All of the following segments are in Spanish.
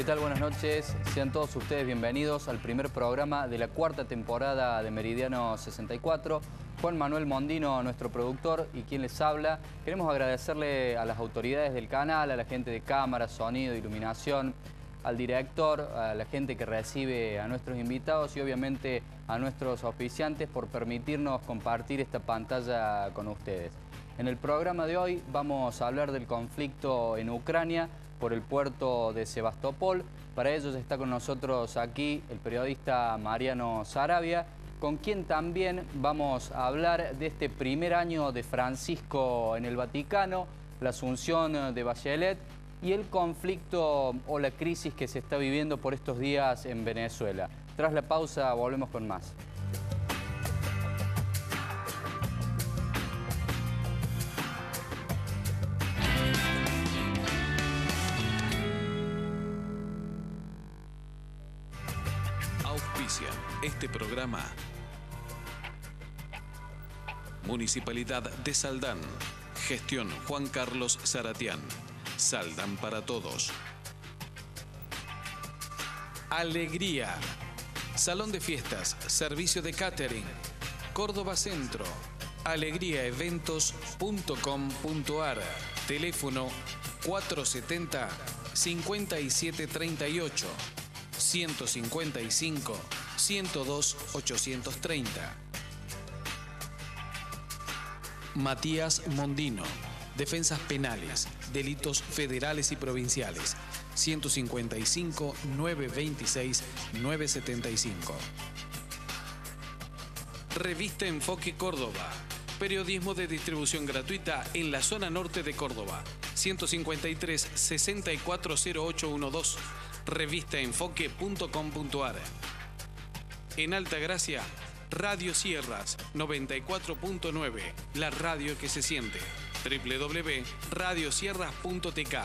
¿Qué tal? Buenas noches. Sean todos ustedes bienvenidos al primer programa de la cuarta temporada de Meridiano 64. Juan Manuel Mondino, nuestro productor, y quien les habla. Queremos agradecerle a las autoridades del canal, a la gente de cámara, sonido, iluminación, al director, a la gente que recibe a nuestros invitados y obviamente a nuestros auspiciantes por permitirnos compartir esta pantalla con ustedes. En el programa de hoy vamos a hablar del conflicto en Ucrania por el puerto de Sebastopol. Para ello está con nosotros aquí el periodista Mariano Saravia, con quien también vamos a hablar de este primer año de Francisco en el Vaticano, la asunción de Bachelet y el conflicto o la crisis que se está viviendo por estos días en Venezuela. Tras la pausa volvemos con más. Auspician este programa Municipalidad de Saldán. Gestión Juan Carlos Saratián. Saldán para todos. Alegría. Salón de fiestas. Servicio de catering. Córdoba Centro. Alegriaeventos.com.ar. Teléfono 470-5738. 155-102-830. Matías Mondino. Defensas penales, delitos federales y provinciales. 155-926-975. Revista Enfoque Córdoba. Periodismo de distribución gratuita en la zona norte de Córdoba. 153-640812. Revistaenfoque.com.ar. En Altagracia, Radio Sierras 94.9, la radio que se siente. www.radiosierras.tk.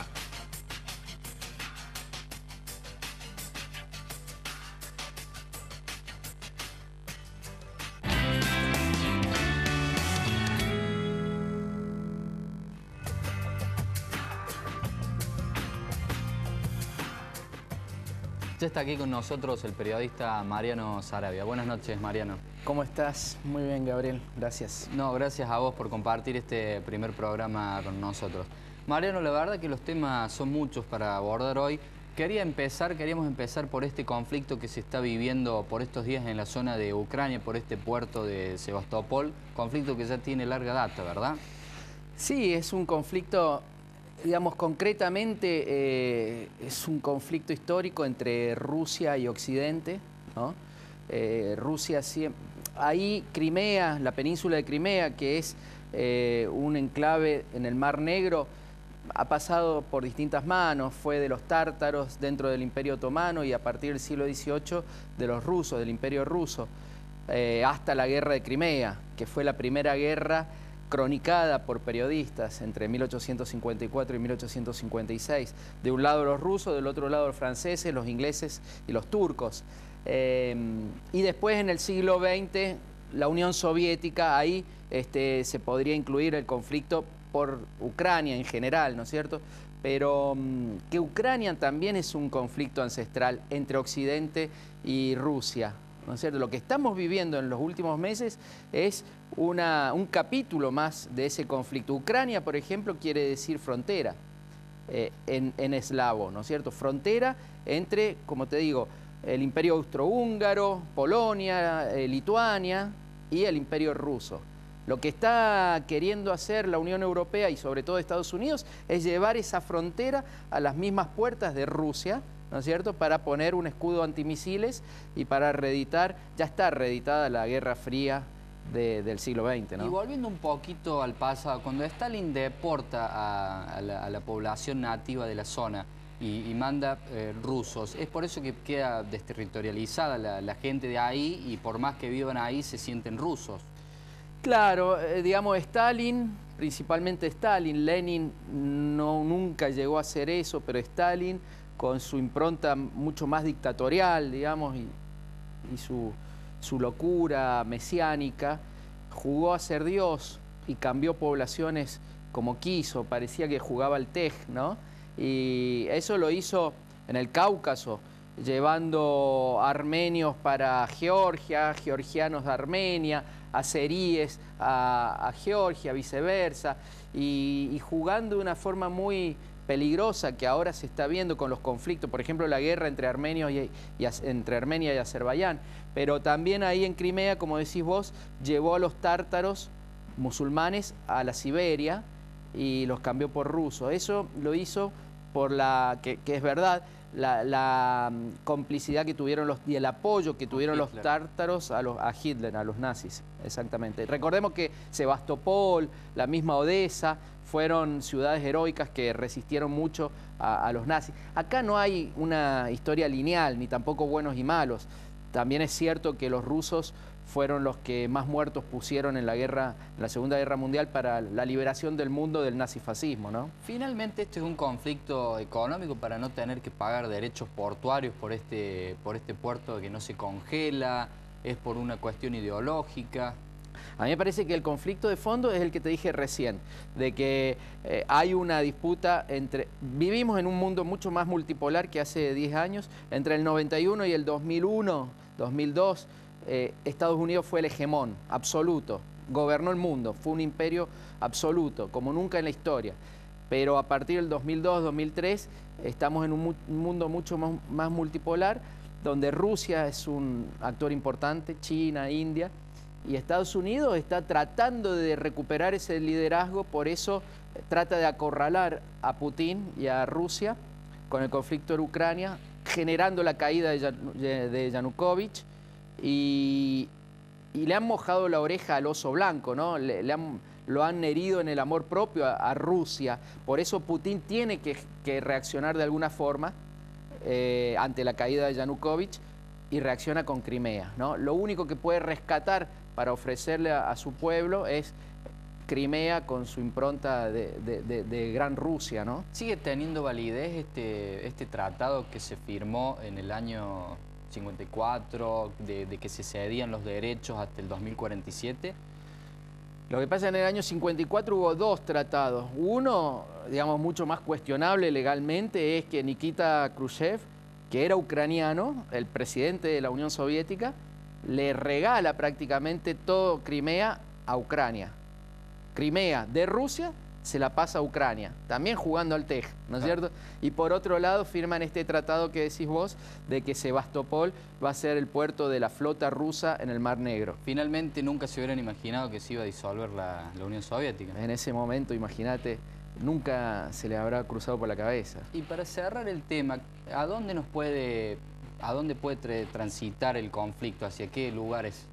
Ya está aquí con nosotros el periodista Mariano Saravia. Buenas noches, Mariano. ¿Cómo estás? Muy bien, Gabriel. Gracias. No, gracias a vos por compartir este primer programa con nosotros. Mariano, la verdad que los temas son muchos para abordar hoy. Queríamos empezar por este conflicto que se está viviendo por estos días en la zona de Ucrania, por este puerto de Sebastopol. Conflicto que ya tiene larga data, ¿verdad? Sí, es un conflicto... Digamos, concretamente es un conflicto histórico entre Rusia y Occidente, ¿no? Rusia, ahí Crimea, la península de Crimea, que es un enclave en el Mar Negro, ha pasado por distintas manos, fue de los tártaros dentro del Imperio Otomano y a partir del siglo XVIII de los rusos, del Imperio Ruso, hasta la Guerra de Crimea, que fue la primera guerra cronicada por periodistas entre 1854 y 1856. De un lado los rusos, del otro lado los franceses, los ingleses y los turcos. Y después en el siglo XX, la Unión Soviética, ahí se podría incluir el conflicto por Ucrania en general, ¿no es cierto? Pero que Ucrania también es un conflicto ancestral entre Occidente y Rusia, ¿no es cierto? Lo que estamos viviendo en los últimos meses es un capítulo más de ese conflicto. Ucrania, por ejemplo, quiere decir frontera en eslavo, ¿no es cierto? Frontera entre, como te digo, el Imperio Austrohúngaro, Polonia, Lituania y el Imperio Ruso. Lo que está queriendo hacer la Unión Europea y sobre todo Estados Unidos es llevar esa frontera a las mismas puertas de Rusia, ¿no es cierto?, para poner un escudo antimisiles y para reeditar, ya está reeditada la Guerra Fría del siglo XX, ¿no? Y volviendo un poquito al pasado, cuando Stalin deporta a la población nativa de la zona y manda rusos, es por eso que queda desterritorializada la gente de ahí y por más que vivan ahí se sienten rusos. Claro, digamos, Stalin, principalmente Stalin, Lenin nunca llegó a hacer eso, pero Stalin, con su impronta mucho más dictatorial, digamos, y su locura mesiánica, jugó a ser Dios y cambió poblaciones como quiso, parecía que jugaba al tej, ¿no? Y eso lo hizo en el Cáucaso, llevando armenios para Georgia, georgianos de Armenia, azeríes a Georgia, viceversa, y jugando de una forma muy peligrosa que ahora se está viendo con los conflictos, por ejemplo, la guerra entre armenios entre Armenia y Azerbaiyán, pero también ahí en Crimea, como decís vos, llevó a los tártaros musulmanes a la Siberia y los cambió por rusos. Eso lo hizo por que es verdad, la complicidad que tuvieron y el apoyo que tuvieron los tártaros a Hitler, a los nazis, exactamente. Recordemos que Sebastopol, la misma Odessa, fueron ciudades heroicas que resistieron mucho a los nazis. Acá no hay una historia lineal, ni tampoco buenos y malos. También es cierto que los rusos fueron los que más muertos pusieron en la Segunda Guerra Mundial para la liberación del mundo del nazifascismo, ¿no? Finalmente, este es un conflicto económico para no tener que pagar derechos portuarios por este puerto que no se congela, es por una cuestión ideológica. A mí me parece que el conflicto de fondo es el que te dije recién, de que hay una disputa vivimos en un mundo mucho más multipolar que hace 10 años, entre el 91 y el 2001, 2002, Estados Unidos fue el hegemón absoluto, gobernó el mundo, fue un imperio absoluto, como nunca en la historia. Pero a partir del 2002, 2003, estamos en un mundo mucho más multipolar, donde Rusia es un actor importante, China, India, y Estados Unidos está tratando de recuperar ese liderazgo, por eso trata de acorralar a Putin y a Rusia con el conflicto en Ucrania, generando la caída de Yanukovych, y le han mojado la oreja al oso blanco, ¿no? Lo han herido en el amor propio a Rusia. Por eso Putin tiene que reaccionar de alguna forma ante la caída de Yanukovych y reacciona con Crimea, ¿no? Lo único que puede rescatar para ofrecerle a su pueblo es Crimea con su impronta de Gran Rusia, ¿no? ¿Sigue teniendo validez este tratado que se firmó en el año 54, de que se cedían los derechos hasta el 2047? Lo que pasa en el año 54 hubo dos tratados. Uno, digamos, mucho más cuestionable legalmente, es que Nikita Khrushchev, que era ucraniano, el presidente de la Unión Soviética, le regala prácticamente todo Crimea a Ucrania. Crimea de Rusia se la pasa a Ucrania, también jugando al tej, ¿no es cierto? Y por otro lado firman este tratado que decís vos, de que Sebastopol va a ser el puerto de la flota rusa en el Mar Negro. Finalmente nunca se hubieran imaginado que se iba a disolver la Unión Soviética. En ese momento, imagínate, nunca se le habrá cruzado por la cabeza. Y para cerrar el tema, ¿a dónde puede transitar el conflicto? ¿Hacia qué lugares?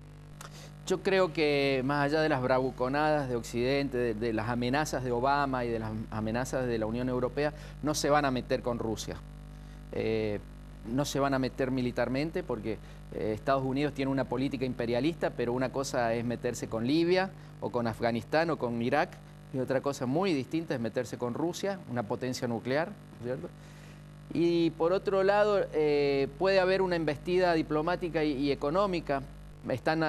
Yo creo que más allá de las bravuconadas de Occidente, de las amenazas de Obama y de las amenazas de la Unión Europea, no se van a meter con Rusia. No se van a meter militarmente porque Estados Unidos tiene una política imperialista, pero una cosa es meterse con Libia o con Afganistán o con Irak, y otra cosa muy distinta es meterse con Rusia, una potencia nuclear, ¿cierto? Y por otro lado, puede haber una embestida diplomática y económica. Están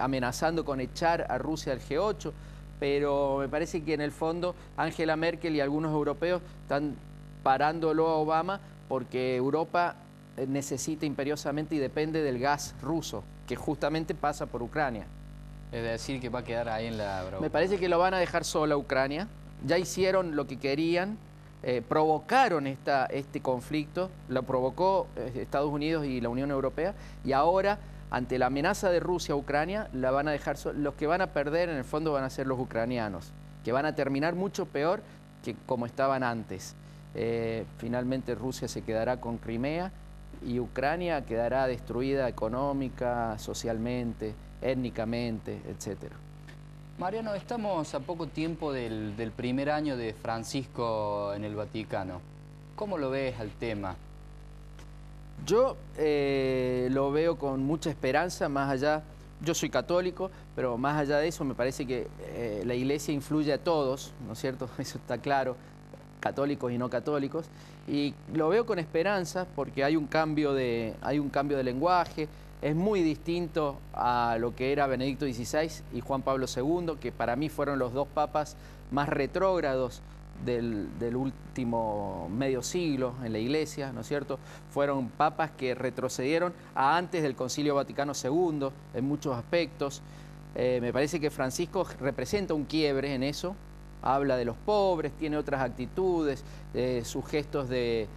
amenazando con echar a Rusia al G8, pero me parece que en el fondo Angela Merkel y algunos europeos están parándolo a Obama porque Europa necesita imperiosamente y depende del gas ruso, que justamente pasa por Ucrania. Es decir, que va a quedar ahí en la... Me parece que lo van a dejar sola Ucrania. Ya hicieron lo que querían. Provocaron este conflicto, lo provocó Estados Unidos y la Unión Europea, y ahora, ante la amenaza de Rusia a Ucrania, la van a dejar los que van a perder en el fondo van a ser los ucranianos, que van a terminar mucho peor que como estaban antes. Finalmente Rusia se quedará con Crimea y Ucrania quedará destruida económica, socialmente, étnicamente, etcétera. Mariano, estamos a poco tiempo del primer año de Francisco en el Vaticano. ¿Cómo lo ves al tema? Yo lo veo con mucha esperanza, más allá, yo soy católico, pero más allá de eso me parece que la Iglesia influye a todos, ¿no es cierto? Eso está claro, católicos y no católicos, y lo veo con esperanza porque hay un cambio de lenguaje. Es muy distinto a lo que era Benedicto XVI y Juan Pablo II, que para mí fueron los dos papas más retrógrados del último medio siglo en la Iglesia, ¿no es cierto? Fueron papas que retrocedieron a antes del Concilio Vaticano II en muchos aspectos. Me parece que Francisco representa un quiebre en eso, habla de los pobres, tiene otras actitudes, sus gestos de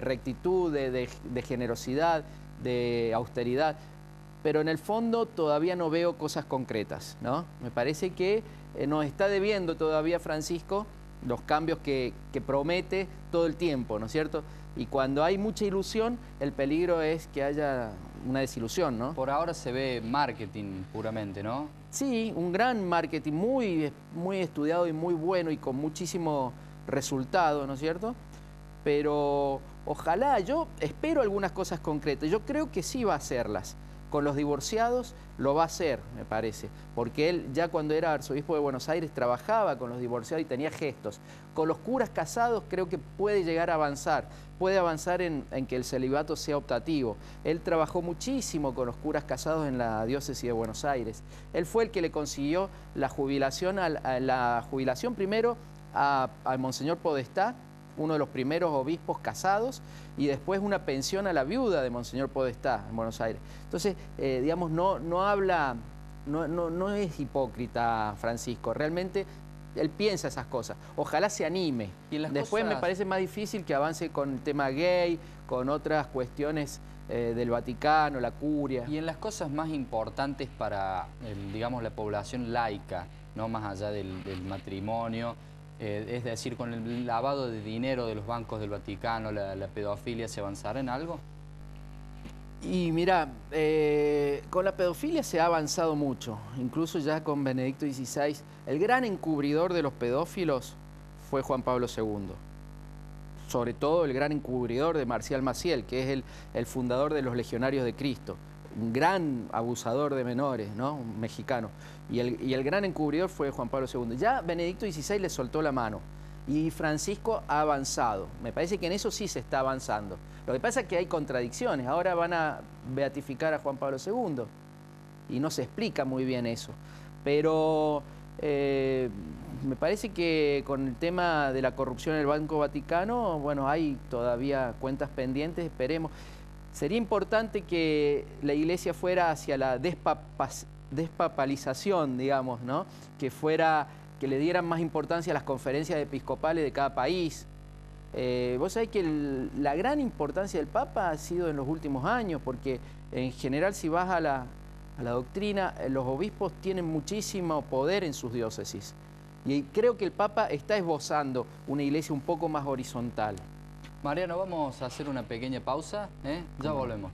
rectitud, de generosidad, de austeridad, pero en el fondo todavía no veo cosas concretas, ¿no? Me parece que nos está debiendo todavía Francisco los cambios que promete todo el tiempo, ¿no es cierto? Y cuando hay mucha ilusión, el peligro es que haya una desilusión, ¿no? Por ahora se ve marketing puramente, ¿no? Sí, un gran marketing muy estudiado y muy bueno y con muchísimo resultado, ¿no es cierto? Pero ojalá, yo espero algunas cosas concretas. Yo creo que sí va a hacerlas. Con los divorciados lo va a hacer, me parece, porque él ya cuando era arzobispo de Buenos Aires trabajaba con los divorciados y tenía gestos. Con los curas casados creo que puede llegar a avanzar, puede avanzar en que el celibato sea optativo. Él trabajó muchísimo con los curas casados en la diócesis de Buenos Aires. Él fue el que le consiguió la jubilación, primero a Monseñor Podestá, uno de los primeros obispos casados, y después una pensión a la viuda de Monseñor Podestá en Buenos Aires. Entonces, digamos, no es hipócrita Francisco, realmente él piensa esas cosas. Ojalá se anime. ¿Y después me parece más difícil que avance con el tema gay, con otras cuestiones del Vaticano, la curia. Y en las cosas más importantes para, digamos, la población laica, no más allá del matrimonio, es decir, con el lavado de dinero de los bancos del Vaticano, la pedofilia, ¿se avanzará en algo? Y mira, con la pedofilia se ha avanzado mucho, incluso ya con Benedicto XVI. El gran encubridor de los pedófilos fue Juan Pablo II. Sobre todo el gran encubridor de Marcial Maciel, que es el fundador de los Legionarios de Cristo. Un gran abusador de menores, ¿no? Un mexicano. Y el gran encubridor fue Juan Pablo II. Ya Benedicto XVI le soltó la mano y Francisco ha avanzado. Me parece que en eso sí se está avanzando. Lo que pasa es que hay contradicciones. Ahora van a beatificar a Juan Pablo II y no se explica muy bien eso. Pero me parece que con el tema de la corrupción en el Banco Vaticano, bueno, hay todavía cuentas pendientes, esperemos. Sería importante que la Iglesia fuera hacia la despapalización, digamos, ¿no? Que le dieran más importancia a las conferencias episcopales de cada país. Vos sabés que la gran importancia del Papa ha sido en los últimos años, porque en general si vas a la doctrina, los obispos tienen muchísimo poder en sus diócesis. Y creo que el Papa está esbozando una iglesia un poco más horizontal. Mariano, vamos a hacer una pequeña pausa, ¿eh? Ya volvemos.